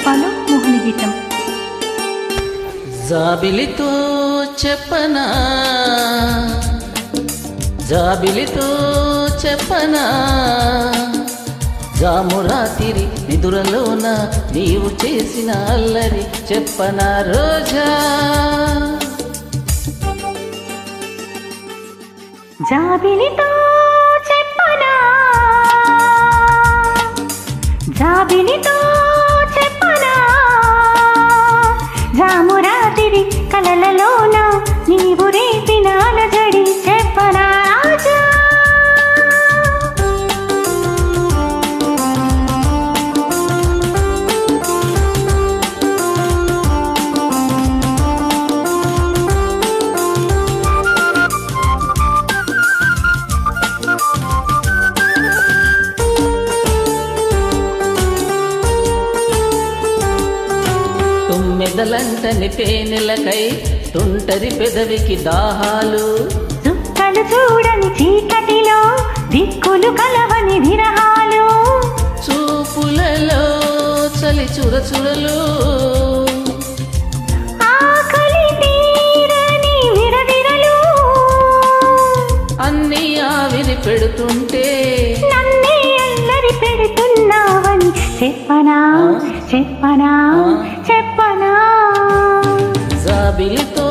సినిపాలో మోహిని గీతం. జాబిలితో చెప్పనా జాబిలితో చెప్పనా జామురాతిరి నిదురలోన నీవు చేసిన అల్లరి చెప్పనా రోజా. జాబిలితో చెప్పనా జాబిలితో చెప్పనా జామురాతిరి కలలలోన నీవు రేపిన అలజడి చెప్పనా రాజా. మెదలంటని తేనెలకై తుంటరి పెదవికి దాహాలు చుక్కలు చూడని చీకటిలో దిక్కులు కలవని విరహాలు చూపులలో చలి చురచురలు ఆకలి తీరని విరవిరలు అన్నీ ఆవిరి పెడుతుంటే నన్నే అల్లరి పెడుతున్నావని చెప్పనా చెప్పనా చెప్పనా. జాబిలితో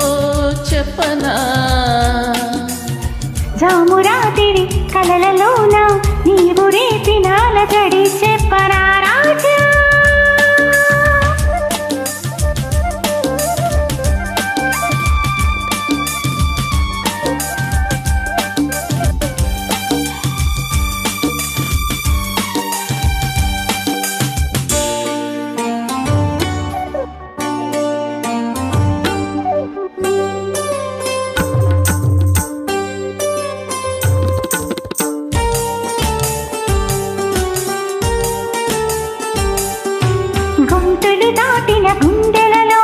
చెప్పనా జామురాతిరి కలలలోన నీవు రేపిన అలజడి చెప్పనా రాజా. గొంతులు దాటిన గుండెలలో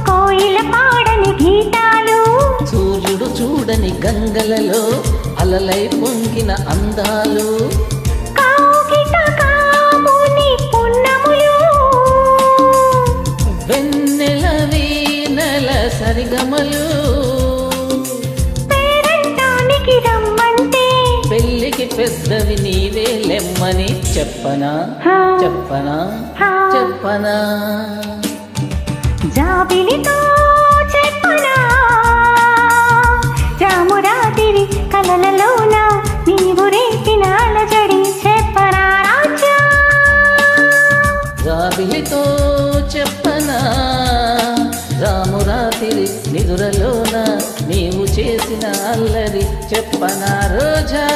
కోయిల పాడని గీతాలు సూర్యుడు చూడని గంగలలో అలలై పొంగిన అందాలు కాగిట కాముని పున్నములు వెన్నెల వీణల సరిగమలు పేరంటానికి రమ్మంటే పెళ్ళికి పెద్దవి నీవే లెమ్మని చెప్పనా చెప్పనా చెప్పనా. జాబిలితో చెప్పనా జామురాతిరి కలలలోన నీవు రేపిన అలజడి చెప్పనా రాజా. జాబిలితో చెప్పనా రామురాతిరి నిదురలోన నీవు చేసిన అల్లరి చెప్పనా రోజా.